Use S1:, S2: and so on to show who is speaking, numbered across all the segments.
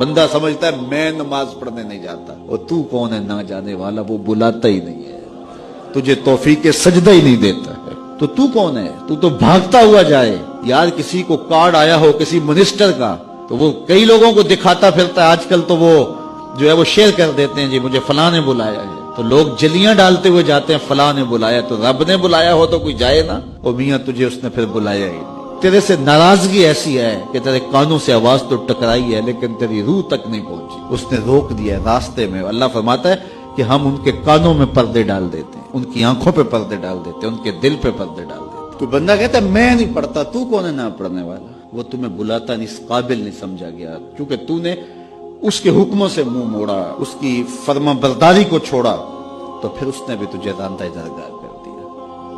S1: بندہ سمجھتا ہے میں نماز پڑھنے نہیں جاتا، اور تو کون ہے نہ جانے والا، وہ بلاتا ہی نہیں ہے، تجھے توفیق سجدہ ہی نہیں دیتا ہے، تو کون ہے؟ تو بھاگتا ہوا جائے۔ یار کسی کو کارڈ آیا ہو کسی منسٹر کا تو وہ کئی لوگوں کو دکھاتا پھرتا ہے، آج کل تو وہ جو ہے وہ شیئر کر دیتے ہیں، جی مجھے فلاں نے بلایا ہے، تو لوگ جلیاں ڈالتے ہوئے جاتے ہیں، فلاں نے بلایا، تو رب نے بلایا ہو تو کوئی جائے نا، اور میاں تجھے اس نے پھر بلایا ہی نہیں۔ تیرے سے ناراضگی ایسی ہے کہ تیرے کانوں سے آواز تو ٹکرائی ہے لیکن تیری روح تک نہیں پہنچی، اس نے روک دیا ہے راستے میں۔ اللہ فرماتا ہے کہ ہم ان کے کانوں میں پردے ڈال دیتے ہیں، ان کی آنکھوں پہ پردے ڈال دیتے ہیں، ان کے دل پہ پردے ڈال دیتے ہیں۔ کوئی بندہ کہتا ہے میں نہیں پڑھتا، تو کون ہے نہ پڑھنے والا؟ وہ تمہیں بلاتا نہیں، اس قابل نہیں سمجھا گیا، کیونکہ تو نے اس کے حکموں سے منہ موڑا، اس کی فرما برداری کو چھوڑا، تو پھر اس نے بھی تجھے راندہ درگاہ کر دیا،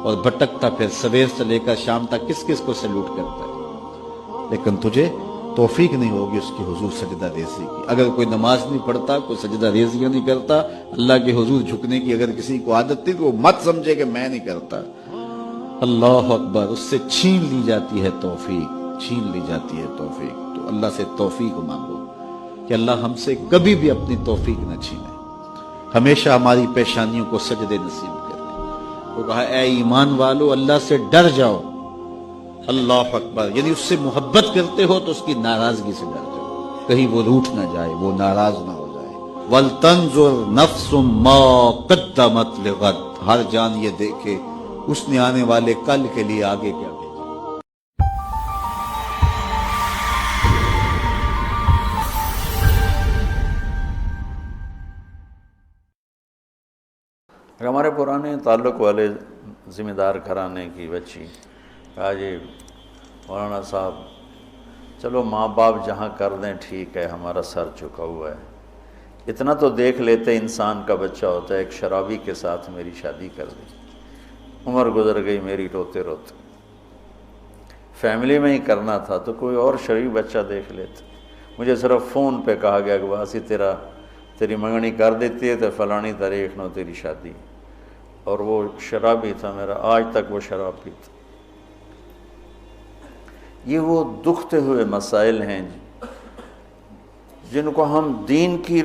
S1: اور بھٹکتا پھر سویر سے لے کر شام تک کس کس کو سلوٹ کرتا ہے، لیکن تجھے توفیق نہیں ہوگی اس کی حضور سجدہ ریزی کی۔ اگر کوئی نماز نہیں پڑھتا، کوئی سجدہ ریزیاں نہیں کرتا، اللہ کے حضور جھکنے کی اگر کسی کو عادت تھی تو وہ مت سمجھے کہ میں نہیں کرتا۔ اللہ اکبر، اس سے چھین لی جاتی ہے توفیق، چھین لی جاتی ہے توفیق۔ تو اللہ سے توفیق مانگو کہ اللہ ہم سے کبھی بھی اپنی توفیق نہ چھینے، ہمیشہ ہماری پیشانیوں کو سجدے نصیب کرے۔ وہ کہا اے ایمان والو اللہ سے ڈر جاؤ، اللہ اکبر، یعنی اس سے محبت کرتے ہو تو اس کی ناراضگی سے ڈر جاؤ، کہیں وہ روٹھ نہ جائے، وہ ناراض نہ ہو جائے۔ وَلْتَنْظُرْ نَفْسٌ مَا قَدَّمَتْ لِغَدٍ، ہر جان یہ دیکھے اس نے آنے والے کل کے لیے آگے کیا بھیجا۔
S2: ہمارے پرانے تعلق والے ذمہ دار گھرانے کی بچی کہا جی مولانا صاحب چلو ماں باپ جہاں کر دیں ٹھیک ہے، ہمارا سر جھکا ہوا ہے، اتنا تو دیکھ لیتے انسان کا بچہ ہوتا ہے۔ ایک شرابی کے ساتھ میری شادی کر دی، عمر گزر گئی میری روتے روتے، فیملی میں ہی کرنا تھا تو کوئی اور شریف بچہ دیکھ لیتے۔ مجھے صرف فون پہ کہا گیا کہ باسی تیری منگنی کر دیتی ہے تو فلانی تاریخ نو تیری شادی، اور وہ شرابی تھا میرا، آج تک وہ شراب پیتا۔ یہ وہ دکھتے ہوئے مسائل ہیں جن کو ہم دین کی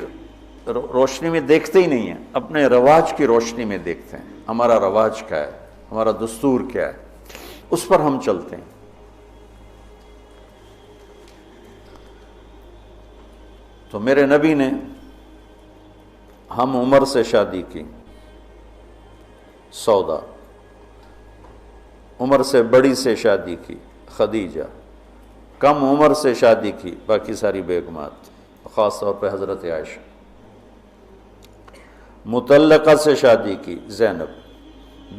S2: روشنی میں دیکھتے ہی نہیں ہیں، اپنے رواج کی روشنی میں دیکھتے ہیں۔ ہمارا رواج کیا ہے، ہمارا دستور کیا ہے، اس پر ہم چلتے ہیں۔ تو میرے نبی نے ہم عمر سے شادی کی، سودا، عمر سے بڑی سے شادی کی، خدیجہ، کم عمر سے شادی کی، باقی ساری بیگمات، خاص طور پہ حضرت عائشہ، مطلقہ سے شادی کی زینب،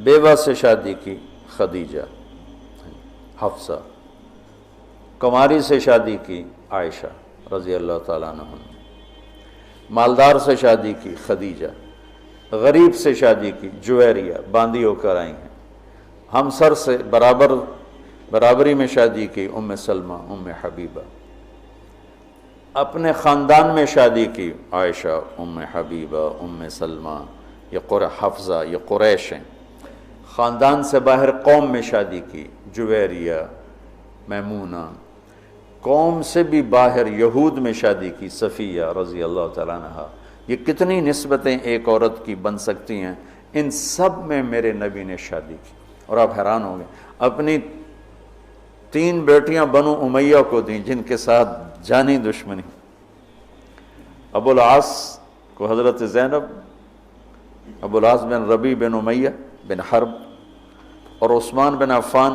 S2: بیوہ سے شادی کی خدیجہ، حفصہ، کنواری سے شادی کی عائشہ رضی اللہ تعالیٰ عنہ، مالدار سے شادی کی خدیجہ، غریب سے شادی کی جویریہ، باندھی ہو کر آئی ہیں، ہمسر سے برابری میں شادی کی ام سلمہ، ام حبیبہ، اپنے خاندان میں شادی کی عائشہ، ام حبیبہ، ام سلمہ، یہ حفصہ، یہ قریش ہیں۔ خاندان سے باہر قوم میں شادی کی، جویریہ، میمونہ، قوم سے بھی باہر یہود میں شادی کی، صفیہ رضی اللہ تعالیٰ عنہا۔ یہ کتنی نسبتیں ایک عورت کی بن سکتی ہیں، ان سب میں میرے نبی نے شادی کی۔ اور آپ حیران ہوں گے، اپنی 3 بیٹیاں بنو امیہ کو دیں جن کے ساتھ جانی دشمنی، ابو العاص کو حضرت زینب، ابو العاص بن ربیع بن امیہ بن حرب، اور عثمان بن عفان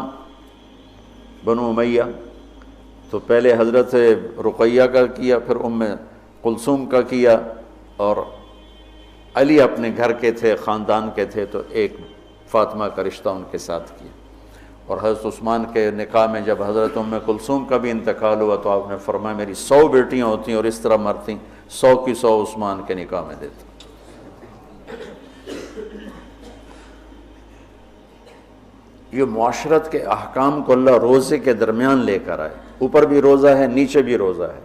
S2: بنو امیہ، تو پہلے حضرت رقیہ کا کیا، پھر ام کلثوم کا کیا، اور علی اپنے گھر کے تھے، خاندان کے تھے، تو ایک فاطمہ کا رشتہ ان کے ساتھ کیا۔ اور حضرت عثمان کے نکاح میں جب حضرت ام کلثوم کا بھی انتقال ہوا تو آپ نے فرمایا میری 100 بیٹیاں ہوتی اور اس طرح مرتی، 100 کی 100 عثمان کے نکاح میں دیتا۔ یہ معاشرت کے احکام کو اللہ روزے کے درمیان لے کر آئے، اوپر بھی روزہ ہے، نیچے بھی روزہ ہے،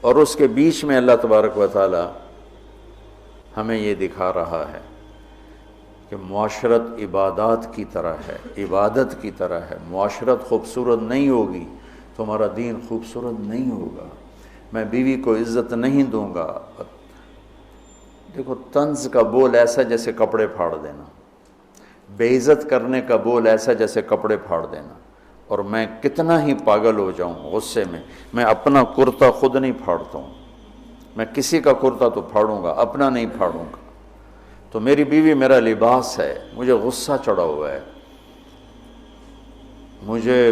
S2: اور اس کے بیچ میں اللہ تبارک و تعالی ہمیں یہ دکھا رہا ہے کہ معاشرت عبادات کی طرح ہے، عبادت کی طرح ہے۔ معاشرت خوبصورت نہیں ہوگی تو ہمارا دین خوبصورت نہیں ہوگا۔ میں بیوی کو عزت نہیں دوں گا. دیکھو طنز کا بول ایسا جیسے کپڑے پھاڑ دینا، بے عزت کرنے کا بول ایسا جیسے کپڑے پھاڑ دینا. اور میں کتنا ہی پاگل ہو جاؤں غصے میں اپنا کرتا خود نہیں پھاڑتا ہوں. میں کسی کا کرتا تو پھاڑوں گا، اپنا نہیں پھاڑوں گا. تو میری بیوی میرا لباس ہے، مجھے غصہ چڑھا ہوا ہے، مجھے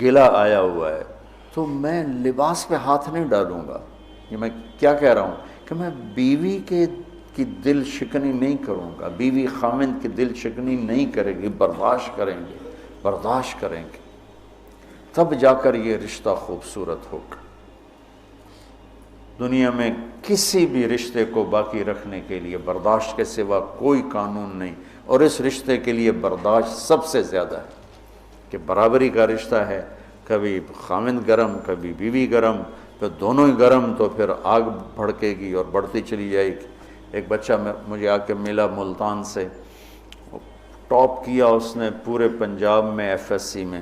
S2: گلہ آیا ہوا ہے، تو میں لباس پہ ہاتھ نہیں ڈالوں گا. یہ میں کیا کہہ رہا ہوں کہ میں بیوی کی دل شکنی نہیں کروں گا. بیوی خامند کی دل شکنی نہیں کرے گی، برداشت کریں گے، تب جا کر یہ رشتہ خوبصورت ہوگا. دنیا میں کسی بھی رشتے کو باقی رکھنے کے لیے برداشت کے سوا کوئی قانون نہیں، اور اس رشتے کے لیے برداشت سب سے زیادہ ہے کہ برابری کا رشتہ ہے. کبھی خامند گرم، کبھی بیوی گرم، تو دونوں ہی گرم، تو پھر آگ بھڑکے گی اور بڑھتی چلی جائے گی. ایک بچہ مجھے آ کے ملا ملتان سے، ٹاپ کیا اس نے پورے پنجاب میں FSC میں.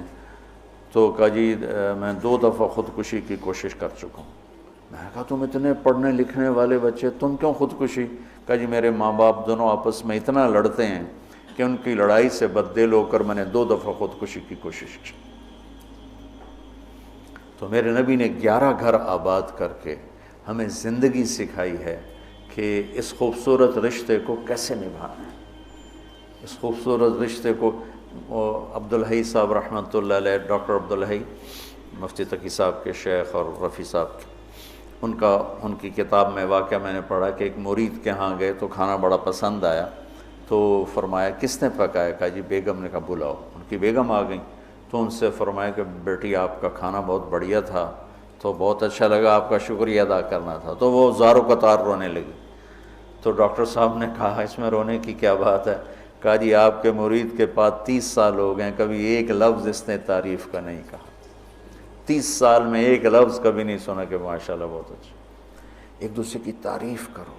S2: تو کہا جی میں 2 دفعہ خودکشی کی کوشش کر چکا ہوں. میں نے کہا تم اتنے پڑھنے لکھنے والے بچے، تم کیوں خودکشی؟ کہا جی میرے ماں باپ دونوں آپس میں اتنا لڑتے ہیں کہ ان کی لڑائی سے بددل ہو کر میں نے 2 دفعہ خودکشی کی کوشش کی. تو میرے نبی نے 11 گھر آباد کر کے ہمیں زندگی سکھائی ہے کہ اس خوبصورت رشتے کو کیسے نبھانا ہے. اس خوبصورت رشتے کو عبدالحی صاحب رحمۃ اللہ علیہ، ڈاکٹر عبدالحی مفتی تقی صاحب کے شیخ اور رفیع صاحب کے، ان کی کتاب میں واقعہ میں نے پڑھا کہ ایک مرید کے ہاں گئے تو کھانا بڑا پسند آیا. تو فرمایا کس نے پکایا؟ کہا جی بیگم نے. کہا بلاؤ. ان کی بیگم آ گئیں تو ان سے فرمایا کہ بیٹی آپ کا کھانا بہت بڑھیا تھا، تو بہت اچھا لگا، آپ کا شکریہ ادا کرنا تھا. تو وہ زاروں قطار رونے لگی. تو ڈاکٹر صاحب نے کہا اس میں رونے کی کیا بات ہے؟ کہا جی آپ کے مرید کے پاس 30 سال ہو گئے، کبھی ایک لفظ اس نے تعریف کا نہیں کہا. 30 سال میں ایک لفظ کبھی نہیں سنا کہ ماشاءاللہ بہت اچھا. ایک دوسرے کی تعریف کرو.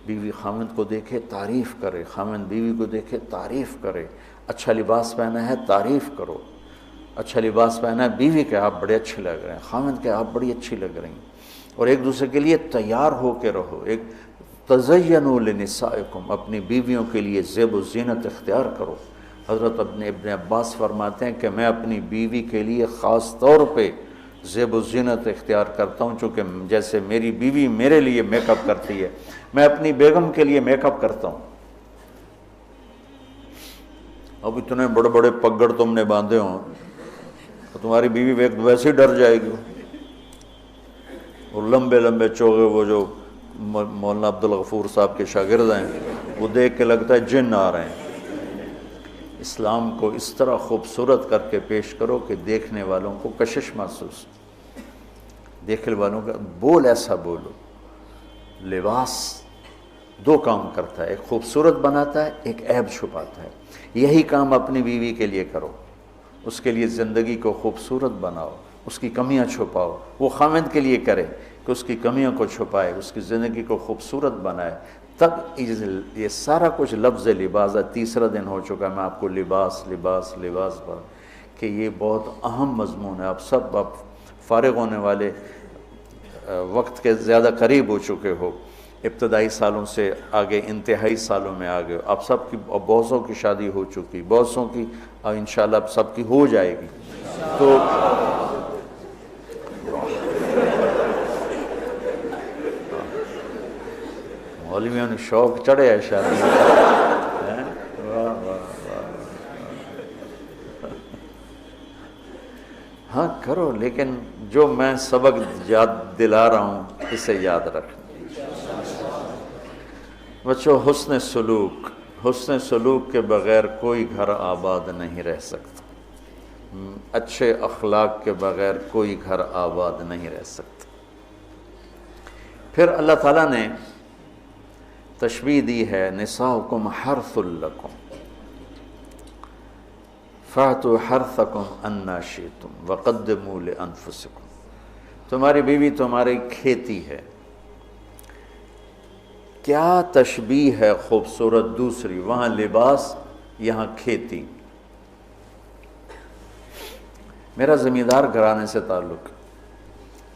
S2: بیوی خامند کو دیکھے تعریف کرے، خامند بیوی کو دیکھے تعریف کرے. اچھا لباس پہنا ہے تعریف کرو. اچھا لباس پہنا ہے بیوی کہ آپ بڑے اچھے لگ رہے ہیں، خامند کہ آپ بڑی اچھی لگ رہی ہیں. اور ایک دوسرے کے لیے تیار ہو کے رہو. ایک تزینوا لنسائکم، اپنی بیویوں کے لیے زیب و زینت اختیار کرو. حضرت ابن عباس فرماتے ہیں کہ میں اپنی بیوی کے لیے خاص طور پہ زیب و زینت اختیار کرتا ہوں، چونکہ جیسے میری بیوی میرے لیے میک اپ کرتی ہے، میں اپنی بیگم کے لیے میک اپ کرتا ہوں. اب اتنے بڑے بڑے پگڑ تم نے باندھے ہوں تو تمہاری بیوی ویسے ہی ڈر جائے گی. اور لمبے لمبے چوغے وہ جو مولانا عبدالغفور صاحب کے شاگرد ہیں، وہ دیکھ کے لگتا ہے جن آ رہے ہیں. اسلام کو اس طرح خوبصورت کر کے پیش کرو کہ دیکھنے والوں کو کشش محسوس، دیکھنے والوں کا بول ایسا بولو. لباس 2 کام کرتا ہے، ایک خوبصورت بناتا ہے، ایک عیب چھپاتا ہے. یہی کام اپنی بیوی کے لیے کرو. اس کے لیے زندگی کو خوبصورت بناؤ، اس کی کمیاں چھپاؤ. وہ خامند کے لیے کرے کہ اس کی کمیوں کو چھپائے، اس کی زندگی کو خوبصورت بنائے. تب یہ سارا کچھ لفظ لباس ہے. 3 دن ہو چکا ہے میں آپ کو لباس لباس لباس پر کہ یہ بہت اہم مضمون ہے. آپ سب فارغ ہونے والے وقت کے زیادہ قریب ہو چکے ہو، ابتدائی سالوں سے آگے انتہائی سالوں میں آگے. آپ سب کی بہت سو کی شادی ہو چکی، بہت سو کی انشاءاللہ سب کی ہو جائے گی. تو مولویوں نے شوق چڑھے ہے شادی. ہاں کرو، لیکن جو میں سبق یاد دلا رہا ہوں اسے یاد رکھنا. بچوں حسن سلوک کے بغیر کوئی گھر آباد نہیں رہ سکتا. اچھے اخلاق کے بغیر کوئی گھر آباد نہیں رہ سکتا. پھر اللہ تعالیٰ نے تشبیہ دی ہے، نساؤکم حرث لکم فأتوا حرثکم انا شئتم وقدموا لانفسکم. تمہاری بیوی تمہاری کھیتی ہے. کیا تشبیہ ہے خوبصورت دوسری، وہاں لباس یہاں کھیتی. میرا زمیندار گھرانے سے تعلق،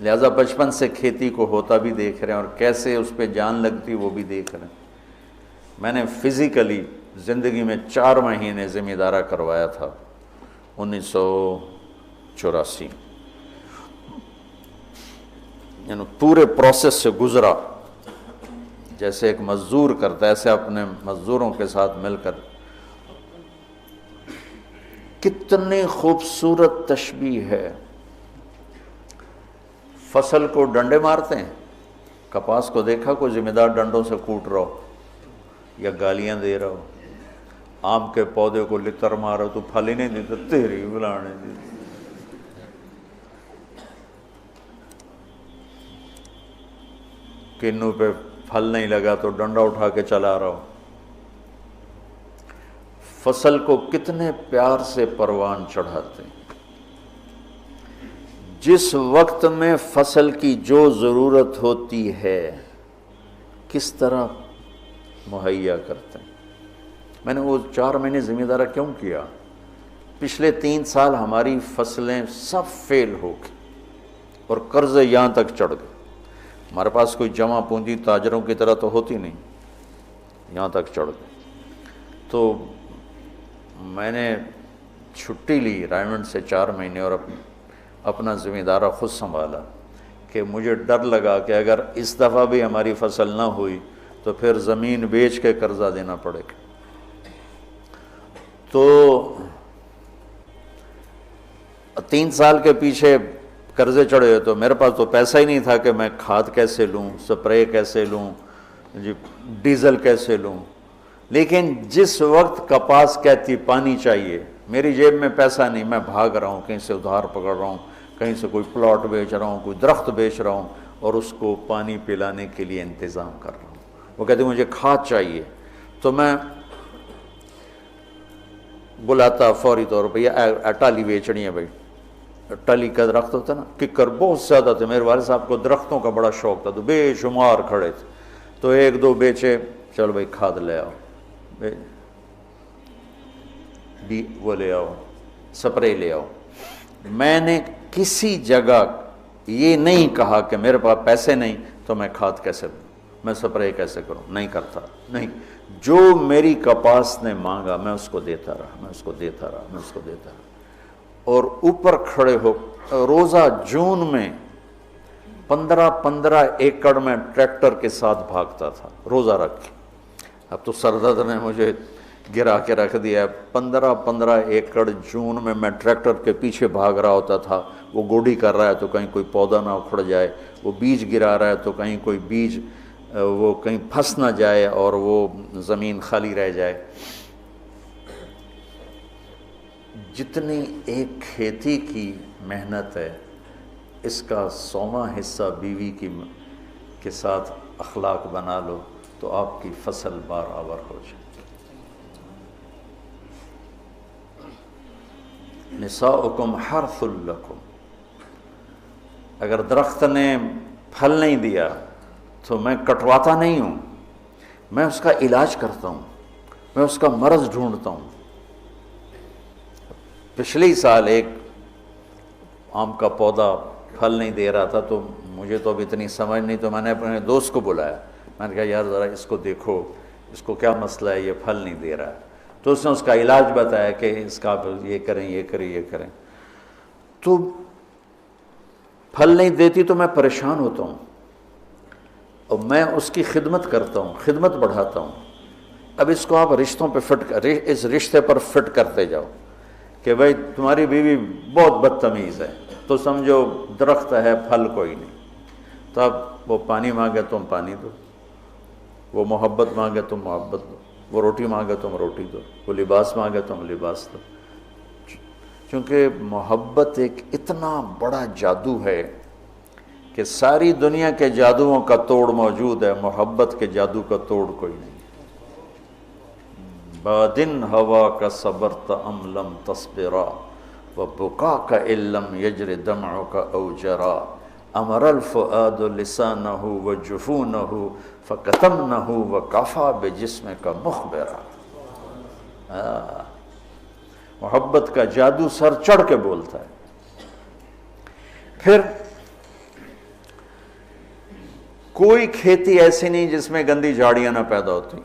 S2: لہذا بچپن سے کھیتی کو ہوتا بھی دیکھ رہے ہیں اور کیسے اس پہ جان لگتی وہ بھی دیکھ رہے ہیں۔ میں نے فزیکلی زندگی میں 4 مہینے ذمہ دارہ کروایا تھا 1984، یعنی پورے پروسیس سے گزرا، جیسے ایک مزدور کرتا ہے ایسے اپنے مزدوروں کے ساتھ مل کر۔ کتنی خوبصورت تشبیہ ہے، فصل کو ڈنڈے مارتے ہیں، کپاس کو دیکھا کوئی ذمہ دار ڈنڈوں سے کوٹ رہا ہو یا گالیاں دے رہا ہو، آم کے پودے کو لتر مارا تو پھل ہی نہیں دیتا، تیری بلانے دی۔ کنو پہ پھل نہیں لگا تو ڈنڈا اٹھا کے چلا رہا ہو۔ فصل کو کتنے پیار سے پروان چڑھاتے ہیں، جس وقت میں فصل کی جو ضرورت ہوتی ہے کس طرح مہیا کرتے ہیں۔ میں نے وہ 4 مہینے ذمہ دارہ کیوں کیا؟ پچھلے 3 سال ہماری فصلیں سب فیل ہو گئی اور قرضے یہاں تک چڑھ گئے، ہمارے پاس کوئی جمع پونجی تاجروں کی طرح تو ہوتی نہیں، یہاں تک چڑھ گئے۔ تو میں نے چھٹی لی رائمنڈ سے 4 مہینے اور اپنا ذمہ دارہ خود سنبھالا، کہ مجھے ڈر لگا کہ اگر اس دفعہ بھی ہماری فصل نہ ہوئی تو پھر زمین بیچ کے قرضہ دینا پڑے گا۔ تو 3 سال کے پیچھے قرضے چڑھے تو میرے پاس تو پیسہ ہی نہیں تھا کہ میں کھاد کیسے لوں، سپرے کیسے لوں، ڈیزل کیسے لوں۔ لیکن جس وقت کپاس کہتی پانی چاہیے، میری جیب میں پیسہ نہیں، میں بھاگ رہا ہوں، کہیں سے ادھار پکڑ رہا ہوں، کہیں سے کوئی پلاٹ بیچ رہا ہوں، کوئی درخت بیچ رہا ہوں اور اس کو پانی پلانے کے لیے انتظام کر رہا ہوں۔ وہ کہتے مجھے کھاد چاہیے، تو میں بلاتا فوری طور پہ، یہ ٹالی بیچنی ہے بھائی، ٹالی کا درخت ہوتا ہے نا، ککر بہت زیادہ تھے، میرے والد صاحب کو درختوں کا بڑا شوق تھا تو بے شمار کھڑے تھے، تو 1-2 بیچے، چلو بھائی کھاد لے آؤ، وہ لے آؤ، سپرے لے آؤ۔ میں نے کسی جگہ یہ نہیں کہا کہ میرے پاس پیسے نہیں تو میں کھاد کیسے لوں، میں سپرے کیسے کروں، نہیں کرتا، نہیں، جو میری کپاس نے مانگا میں اس کو دیتا رہا، میں اس کو دیتا رہا، میں اس کو دیتا رہا۔ اور اوپر کھڑے ہو روزہ جون میں 15 ایکڑ میں ٹریکٹر کے ساتھ بھاگتا تھا روزہ رکھ کے۔ اب تو سردرد نے مجھے گرا کے رکھ دیا، 15 ایکڑ جون میں میں ٹریکٹر کے پیچھے بھاگ رہا ہوتا تھا، وہ گوڈی کر رہا ہے تو کہیں کوئی پودا نہ اکھڑ جائے، وہ بیج گرا رہا ہے تو کہیں کوئی بیج وہ کہیں پھنس نہ جائے اور وہ زمین خالی رہ جائے۔ جتنی ایک کھیتی کی محنت ہے اس کا 100واں حصہ بیوی کے ساتھ اخلاق بنا لو تو آپ کی فصل برابر ہو جائے۔ نساؤکم حرث لکم، اگر درخت نے پھل نہیں دیا تو میں کٹواتا نہیں ہوں، میں اس کا علاج کرتا ہوں، میں اس کا مرض ڈھونڈتا ہوں۔ پچھلے سال ایک آم کا پودا پھل نہیں دے رہا تھا تو مجھے تو اب اتنی سمجھ نہیں، تو میں نے اپنے دوست کو بلایا، میں نے کہا یار ذرا اس کو دیکھو، اس کو کیا مسئلہ ہے، یہ پھل نہیں دے رہا ہے۔ تو اس نے اس کا علاج بتایا کہ اس کا یہ کریں، یہ کریں، یہ کریں۔ تو پھل نہیں دیتی تو میں پریشان ہوتا ہوں اور میں اس کی خدمت کرتا ہوں، خدمت بڑھاتا ہوں۔ اب اس کو آپ رشتوں پہ اس رشتے پر فٹ کرتے جاؤ کہ بھائی تمہاری بیوی بہت بدتمیز ہے تو سمجھو درخت ہے، پھل کوئی نہیں۔ تو اب وہ پانی مانگے تم پانی دو، وہ محبت مانگے تم محبت دو، وہ روٹی مانگے تم روٹی دو، وہ لباس مانگے تم لباس دو۔ چونکہ محبت ایک اتنا بڑا جادو ہے کہ ساری دنیا کے جادوؤں کا توڑ موجود ہے، محبت کے جادو کا توڑ کوئی نہیں۔ بادن ہوا کا صبرت ام لم تصبرا وبکاک ان لم یجر دمعک او جرا امر الفؤاد لسانہ وجفونہ فکتمنہ وکفا بجسمک مخبرا۔ محبت کا جادو سر چڑھ کے بولتا ہے۔ پھر کوئی کھیتی ایسی نہیں جس میں گندی جھاڑیاں نہ پیدا ہوتی.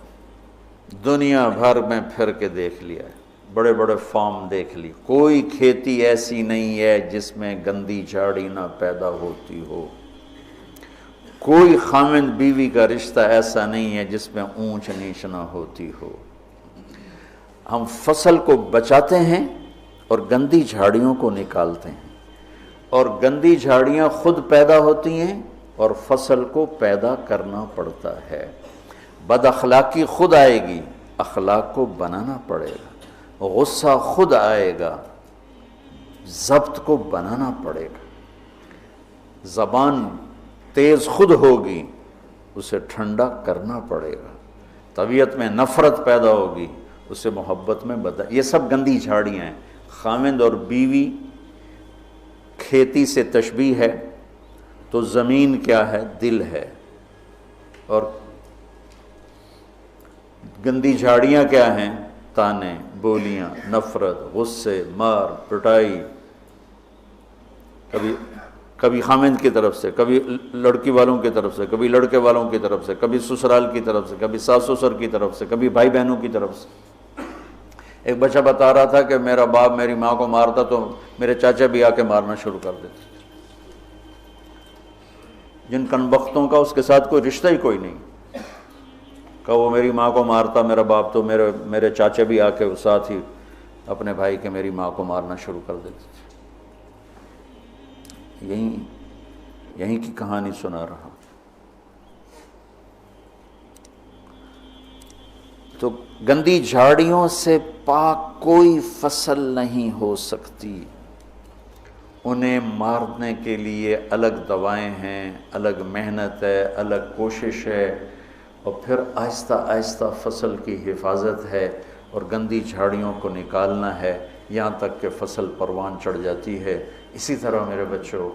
S2: دنیا بھر میں پھر کے دیکھ لیا ہے، بڑے بڑے فارم دیکھ لی، کوئی کھیتی ایسی نہیں ہے جس میں گندی جھاڑی نہ پیدا ہوتی ہو. کوئی خاوند بیوی کا رشتہ ایسا نہیں ہے جس میں اونچ نیچ نہ ہوتی ہو. ہم فصل کو بچاتے ہیں اور گندی جھاڑیوں کو نکالتے ہیں، اور گندی جھاڑیاں خود پیدا ہوتی ہیں اور فصل کو پیدا کرنا پڑتا ہے. بد اخلاقی خود آئے گی، اخلاق کو بنانا پڑے گا. غصہ خود آئے گا، ضبط کو بنانا پڑے گا. زبان تیز خود ہوگی، اسے ٹھنڈا کرنا پڑے گا. طبیعت میں نفرت پیدا ہوگی، اسے محبت میں بدل. یہ سب گندی جھاڑیاں ہیں. خاوند اور بیوی کھیتی سے تشبیہ ہے تو زمین کیا ہے؟ دل ہے. اور گندی جھاڑیاں کیا ہیں؟ تانے، بولیاں، نفرت، غصے، مار پٹائی، کبھی خاوند کی طرف سے، کبھی لڑکی والوں کی طرف سے، کبھی لڑکے والوں کی طرف سے، کبھی سسرال کی طرف سے، کبھی ساس سسر کی طرف سے، کبھی بھائی بہنوں کی طرف سے. ایک بچہ بتا رہا تھا کہ میرا باپ میری ماں کو مارتا تو میرے چاچا بھی آ کے مارنا شروع کر دیتے. جن کنبختوں کا اس کے ساتھ کوئی رشتہ ہی کوئی نہیں، کہ وہ میری ماں کو مارتا میرا باپ تو میرے چاچا بھی آ کے ساتھ ہی اپنے بھائی کے میری ماں کو مارنا شروع کر دیتے تھے. یہیں کی کہانی سنا رہا. تو گندی جھاڑیوں سے پاک کوئی فصل نہیں ہو سکتی. انہیں مارنے کے لیے الگ دوائیں ہیں، الگ محنت ہے، الگ کوشش ہے، اور پھر آہستہ آہستہ فصل کی حفاظت ہے اور گندی جھاڑیوں کو نکالنا ہے یہاں تک کہ فصل پروان چڑھ جاتی ہے. اسی طرح میرے بچوں،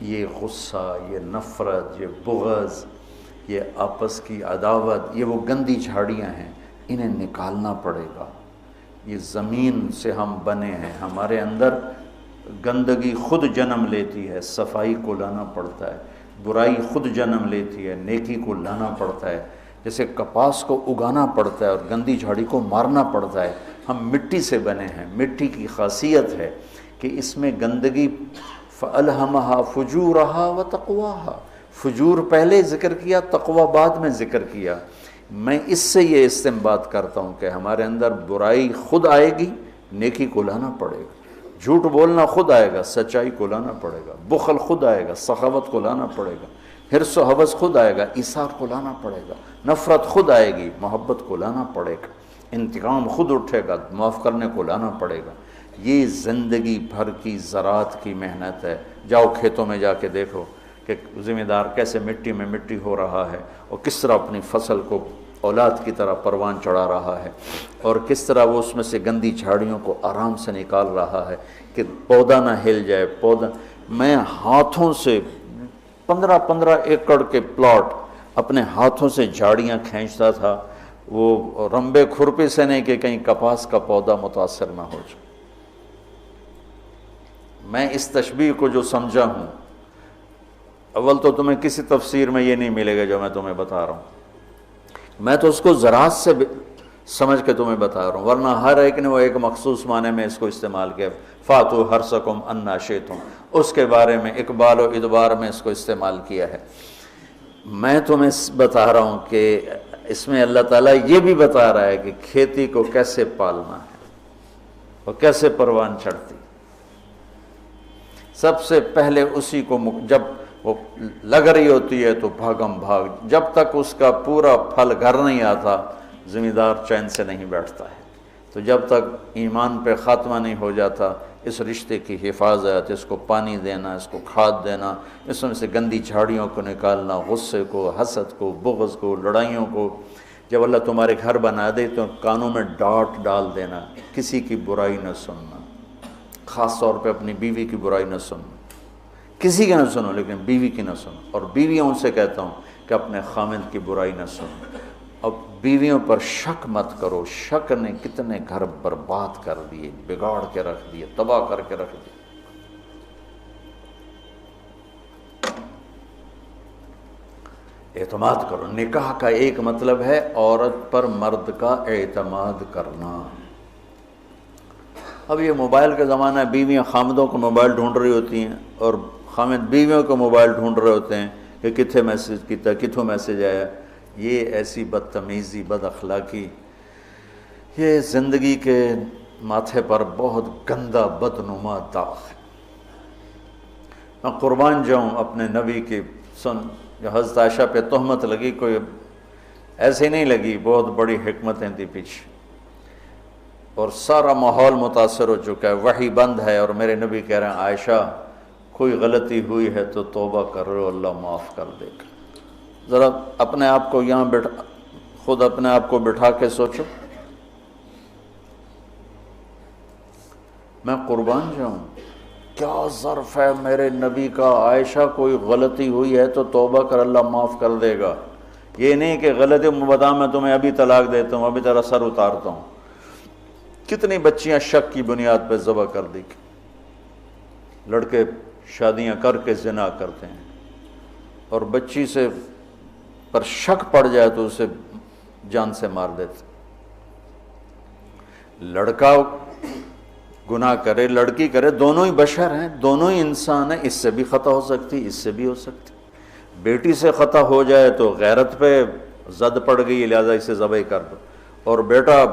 S2: یہ غصہ، یہ نفرت، یہ بغض، یہ آپس کی عداوت، یہ وہ گندی جھاڑیاں ہیں، انہیں نکالنا پڑے گا. یہ زمین سے ہم بنے ہیں، ہمارے اندر گندگی خود جنم لیتی ہے، صفائی کو لانا پڑتا ہے. برائی خود جنم لیتی ہے، نیکی کو لانا پڑتا ہے. جیسے کپاس کو اگانا پڑتا ہے اور گندی جھاڑی کو مارنا پڑتا ہے. ہم مٹی سے بنے ہیں. مٹی کی خاصیت ہے کہ اس میں گندگی فَأَلْهَمَهَا فُجُورَهَا وَتَقْوَاهَا، فجور پہلے ذکر کیا، تقوی بعد میں ذکر کیا. میں اس سے یہ استنباط کرتا ہوں کہ ہمارے اندر برائی خود آئے گی، نیکی کو لانا پڑے گا. جھوٹ بولنا خود آئے گا، سچائی کو لانا پڑے گا. بخل خود آئے گا، سخاوت کو لانا پڑے گا. حرص و حوث خود آئے گا، ایثار کو لانا پڑے گا. نفرت خود آئے گی، محبت کو لانا پڑے گا. انتقام خود اٹھے گا، معاف کرنے کو لانا پڑے گا. یہ زندگی بھر کی زراعت کی محنت ہے. جاؤ کھیتوں میں جا کے دیکھو کہ ذمہ دار کیسے مٹی میں مٹی ہو رہا ہے اور کس طرح اپنی فصل کو اولاد کی طرح پروان چڑھا رہا ہے، اور کس طرح وہ اس میں سے گندی جھاڑیوں کو آرام سے نکال رہا ہے کہ پودا نہ ہل جائے. پودا، میں ہاتھوں سے 15 ایکڑ کے پلاٹ اپنے ہاتھوں سے جھاڑیاں کھینچتا تھا، وہ رمبے کھرپے سے نہیں کہ کہیں کپاس کا پودا متاثر نہ ہو جائے. میں اس تشبیہ کو جو سمجھا ہوں، اول تو تمہیں کسی تفسیر میں یہ نہیں ملے گا جو میں تمہیں بتا رہا ہوں. میں تو اس کو زراعت سے سمجھ کے تمہیں بتا رہا ہوں، ورنہ ہر ایک نے وہ ایک مخصوص معنی میں اس کو استعمال کیا. فاتو حرثکم انا شئتم، اس کے بارے میں اقبال و ادبار میں اس کو استعمال کیا ہے. میں تمہیں بتا رہا ہوں کہ اس میں اللہ تعالیٰ یہ بھی بتا رہا ہے کہ کھیتی کو کیسے پالنا ہے اور کیسے پروان چڑھتی. سب سے پہلے اسی کو جب وہ لگ رہی ہوتی ہے تو بھاگم بھاگ، جب تک اس کا پورا پھل گھر نہیں آتا ذمہ دار چین سے نہیں بیٹھتا ہے. تو جب تک ایمان پہ خاتمہ نہیں ہو جاتا، اس رشتے کی حفاظت، اس کو پانی دینا، اس کو کھاد دینا، اس میں سے گندی جھاڑیوں کو نکالنا، غصے کو، حسد کو، بغض کو، لڑائیوں کو. جب اللہ تمہارے گھر بنا دے تو کانوں میں ڈانٹ ڈال دینا، کسی کی برائی نہ سننا، خاص طور پہ اپنی بیوی کی برائی نہ سننا. کسی کی نہ سنو لیکن بیوی کی نہ سنو. اور بیویوں سے کہتا ہوں کہ اپنے خامند کی برائی نہ سنو. اب بیویوں پر شک مت کرو. شک نے کتنے گھر برباد کر دیے، بگاڑ کے رکھ دیے، تباہ کر کے رکھ دیے. اعتماد کرو. نکاح کا ایک مطلب ہے عورت پر مرد کا اعتماد کرنا. اب یہ موبائل کا زمانہ ہے، بیویاں خامدوں کو موبائل ڈھونڈ رہی ہوتی ہیں اور خامد بیویوں کو موبائل ڈھونڈ رہے ہوتے ہیں کہ کتنے میسج کیتا، کتوں میسج آیا. یہ ایسی بدتمیزی، بد اخلاقی، یہ زندگی کے ماتھے پر بہت گندا بدنما داغ ہے. میں قربان جاؤں اپنے نبی کی جو حضرت عائشہ پہ تہمت لگی، کوئی ایسے نہیں لگی، بہت بڑی حکمتیں تھی پیچھے، اور سارا ماحول متاثر ہو چکا ہے، وحی بند ہے، اور میرے نبی کہہ رہے ہیں عائشہ کوئی غلطی ہوئی ہے تو توبہ کر رہے ہو، اللہ معاف کر دے گا. ذرا اپنے آپ کو یہاں خود اپنے آپ کو بٹھا کے سوچو. میں قربان جاؤں، کیا ظرف ہے میرے نبی کا، عائشہ کوئی غلطی ہوئی ہے تو توبہ کر اللہ معاف کر دے گا. یہ نہیں کہ غلطی بتا میں تمہیں ابھی طلاق دیتا ہوں، ابھی تیرا سر اتارتا ہوں. کتنی بچیاں شک کی بنیاد پہ ذبح کر دی. لڑکے شادیاں کر کے زنا کرتے ہیں اور بچی سے پر شک پڑ جائے تو اسے جان سے مار دیتے. لڑکا گناہ کرے، لڑکی کرے، دونوں ہی بشر ہیں، دونوں ہی انسان ہیں، اس سے بھی خطا ہو سکتی، اس سے بھی ہو سکتی. بیٹی سے خطا ہو جائے تو غیرت پہ زد پڑ گئی لہذا اسے ذبح کر دو، اور بیٹا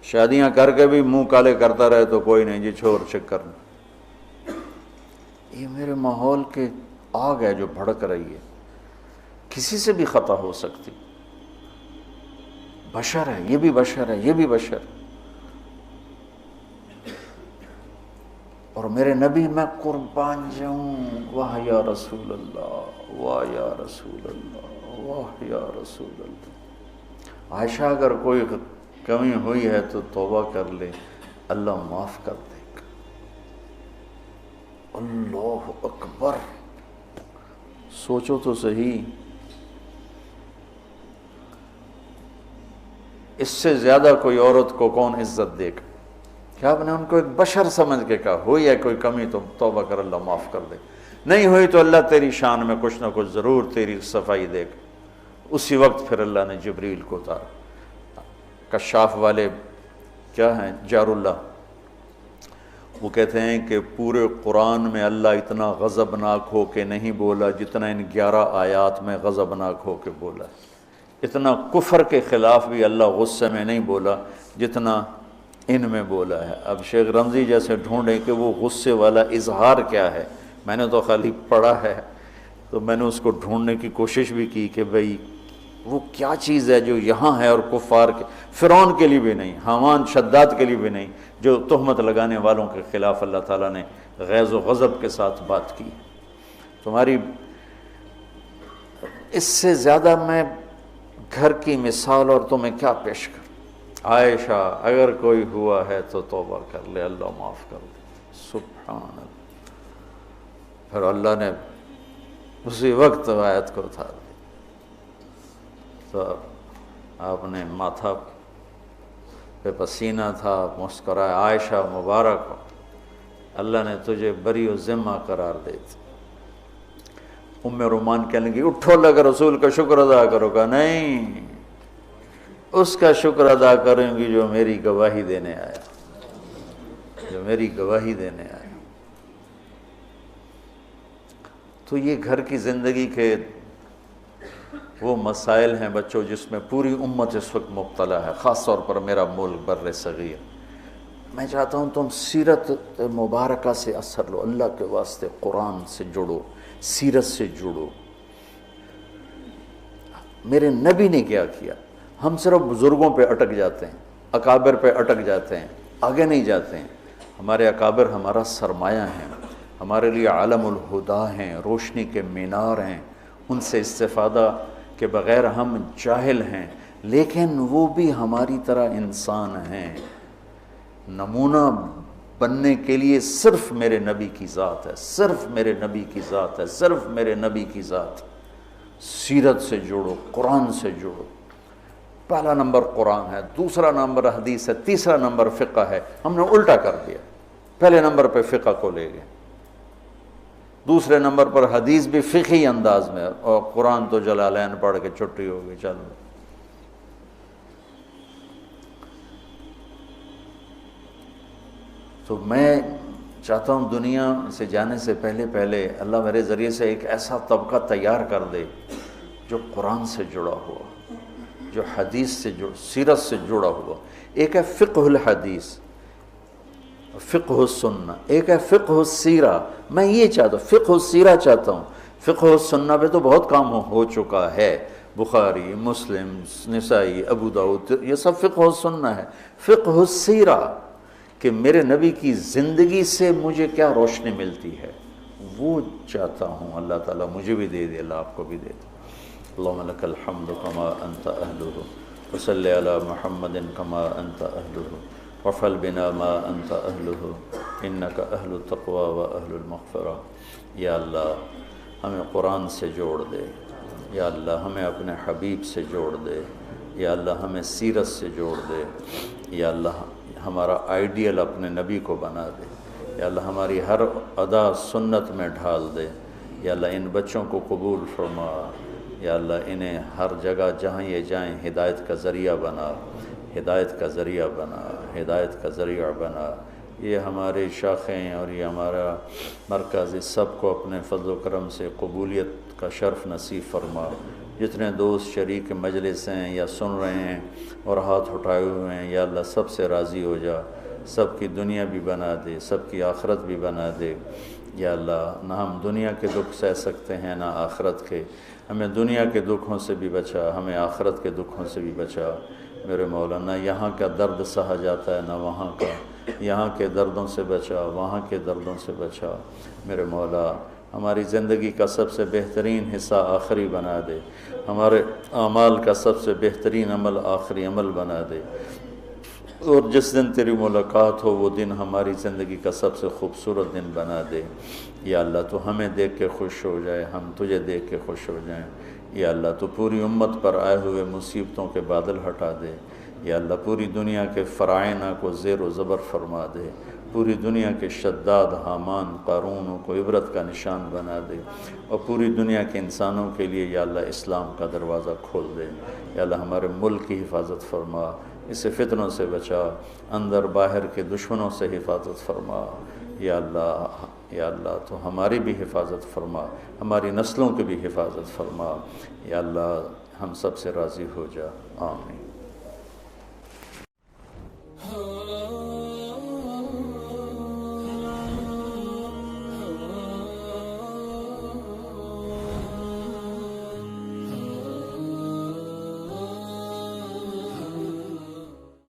S2: شادیاں کر کے بھی منہ کالے کرتا رہے تو کوئی نہیں جی چھوڑ چک کرنا. یہ میرے ماحول کے آگ ہے جو بھڑک رہی ہے. کسی سے بھی خطا ہو سکتی، بشر ہے، یہ بھی بشر ہے، یہ بھی بشر. اور میرے نبی، میں قربان جاؤں، واہ یا رسول اللہ، واہ یا رسول اللہ، واہ یا رسول اللہ. عائشہ اگر کوئی کمی ہوئی ہے تو توبہ کر لے، اللہ معاف کر دے گا. اللہ اکبر. سوچو تو صحیح، اس سے زیادہ کوئی عورت کو کون عزت دے گا؟ کیا آپ نے ان کو ایک بشر سمجھ کے کہا ہوئی ہے کوئی کمی تو توبہ کر اللہ معاف کر دے، نہیں ہوئی تو اللہ تیری شان میں کچھ نہ کچھ ضرور تیری صفائی دے گا. اسی وقت پھر اللہ نے جبریل کو اتارا. کشاف والے کیا ہیں، جار اللہ، وہ کہتے ہیں کہ پورے قرآن میں اللہ اتنا غضبناک ہو کے نہیں بولا جتنا ان 11 آیات میں غضبناک ہو کے بولا. اتنا کفر کے خلاف بھی اللہ غصے میں نہیں بولا جتنا ان میں بولا ہے. اب شیخ رمزی جیسے ڈھونڈیں کہ وہ غصے والا اظہار کیا ہے، میں نے تو خالی پڑھا ہے، تو میں نے اس کو ڈھونڈنے کی کوشش بھی کی کہ بھئی وہ کیا چیز ہے جو یہاں ہے اور کفار کے، فرعون کے لیے بھی نہیں، حامان شداد کے لیے بھی نہیں، جو تہمت لگانے والوں کے خلاف اللہ تعالیٰ نے غیظ و غضب کے ساتھ بات کی. تمہاری اس سے زیادہ میں گھر کی مثال اور تمہیں کیا پیش کروں. عائشہ اگر کوئی ہوا ہے تو توبہ کر لے، اللہ معاف کر دے. سبحان اللہ. پھر اللہ نے اسی وقت آیت کو اتار دی. تو آپ نے ماتھا پہ پسینہ تھا، مسکرائے، عائشہ مبارک ہو، اللہ نے تجھے بری و ذمہ قرار دے دی. ام رومان کہنے لگی اٹھو لگا رسول کا شکر ادا کرو گا. نہیں، اس کا شکر ادا کریں گی جو میری گواہی دینے آیا، جو میری گواہی دینے آیا. تو یہ گھر کی زندگی کے وہ مسائل ہیں بچوں جس میں پوری امت اس وقت مبتلا ہے، خاص طور پر میرا ملک بر صغیر. میں چاہتا ہوں تم سیرت مبارکہ سے اثر لو، اللہ کے واسطے قرآن سے جڑو، سیرت سے جڑو. میرے نبی نے کیا کیا؟ ہم صرف بزرگوں پہ اٹک جاتے ہیں، اکابر پہ اٹک جاتے ہیں، آگے نہیں جاتے ہیں. ہمارے اکابر ہمارا سرمایہ ہیں، ہمارے لیے عالم الہدا ہیں، روشنی کے مینار ہیں. ان سے استفادہ کے بغیر ہم جاہل ہیں، لیکن وہ بھی ہماری طرح انسان ہیں. نمونہ بننے کے لیے صرف میرے نبی کی ذات ہے، صرف میرے نبی کی ذات ہے، صرف میرے نبی کی ذات. سیرت سے جوڑو، قرآن سے جوڑو. پہلا نمبر قرآن ہے، دوسرا نمبر حدیث ہے، تیسرا نمبر فقہ ہے. ہم نے الٹا کر دیا، پہلے نمبر پہ فقہ کو لے گئے. دوسرے نمبر پر حدیث بھی فقہی انداز میں، اور قرآن تو جلالین پڑھ کے چھٹی ہو گئی، چلو۔ تو میں چاہتا ہوں دنیا سے جانے سے پہلے اللہ میرے ذریعے سے ایک ایسا طبقہ تیار کر دے جو قرآن سے جڑا ہوا، جو حدیث سے سیرت سے جڑا ہوا۔ ایک ہے فقہ الحدیث، فقہ السنہ، ایک ہے فقہ السیرہ۔ میں یہ چاہتا ہوں، فقہ السیرہ چاہتا ہوں۔ فقہ السنہ پہ تو بہت کام ہو چکا ہے، بخاری، مسلم، نسائی، ابو داؤد، یہ سب فقہ السنہ ہے۔ فقہ السیرہ کہ میرے نبی کی زندگی سے مجھے کیا روشنی ملتی ہے، وہ چاہتا ہوں۔ اللہ تعالیٰ مجھے بھی دے دے، اللہ آپ کو بھی دے دے۔ اللہم لک الحمد کما انت اہلہ، وصلی علی محمد کما انت اہلہ، وفعل بنا ما انت اہلہ، انک اہل التقوی و اہل المغفرہ۔ یا اللہ ہمیں قرآن سے جوڑ دے، یا اللہ ہمیں اپنے حبیب سے جوڑ دے، یا اللہ ہمیں سیرت سے جوڑ دے، یا اللہ ہمارا آئیڈیل اپنے نبی کو بنا دے، یا اللہ ہماری ہر ادا سنت میں ڈھال دے، یا اللہ ان بچوں کو قبول فرما، یا اللہ انہیں ہر جگہ جہاں یہ جائیں ہدایت کا ذریعہ بنا، ہدایت کا ذریعہ بنا، ہدایت کا ذریعہ بنا۔ یہ ہمارے شاخیں اور یہ ہمارا مرکز، اس سب کو اپنے فضل و کرم سے قبولیت کا شرف نصیب فرما۔ جتنے دوست شریک مجلس ہیں یا سن رہے ہیں اور ہاتھ اٹھائے ہوئے ہیں، یا اللہ سب سے راضی ہو جا، سب کی دنیا بھی بنا دے، سب کی آخرت بھی بنا دے۔ یا اللہ نہ ہم دنیا کے دکھ سہ سکتے ہیں نہ آخرت کے، ہمیں دنیا کے دکھوں سے بھی بچا، ہمیں آخرت کے دکھوں سے بھی بچا میرے مولا۔ نہ یہاں کا درد سہا جاتا ہے نہ وہاں کا، یہاں کے دردوں سے بچا، وہاں کے دردوں سے بچا میرے مولا۔ ہماری زندگی کا سب سے بہترین حصہ آخری بنا دے، ہمارے اعمال کا سب سے بہترین عمل آخری عمل بنا دے، اور جس دن تیری ملاقات ہو وہ دن ہماری زندگی کا سب سے خوبصورت دن بنا دے۔ یا اللہ تو ہمیں دیکھ کے خوش ہو جائے، ہم تجھے دیکھ کے خوش ہو جائیں۔ یا اللہ تو پوری امت پر آئے ہوئے مصیبتوں کے بادل ہٹا دے۔ یا اللہ پوری دنیا کے فرعونہ کو زیر و زبر فرما دے، پوری دنیا کے شداد، حامان، قارونوں کو عبرت کا نشان بنا دے، اور پوری دنیا کے انسانوں کے لیے یا اللہ اسلام کا دروازہ کھول دے۔ یا اللہ ہمارے ملک کی حفاظت فرما، اسے فتنوں سے بچا، اندر باہر کے دشمنوں سے حفاظت فرما۔ یا اللہ تو ہماری بھی حفاظت فرما، ہماری نسلوں کی بھی حفاظت فرما۔ یا اللہ ہم سب سے راضی ہو جا، آمین۔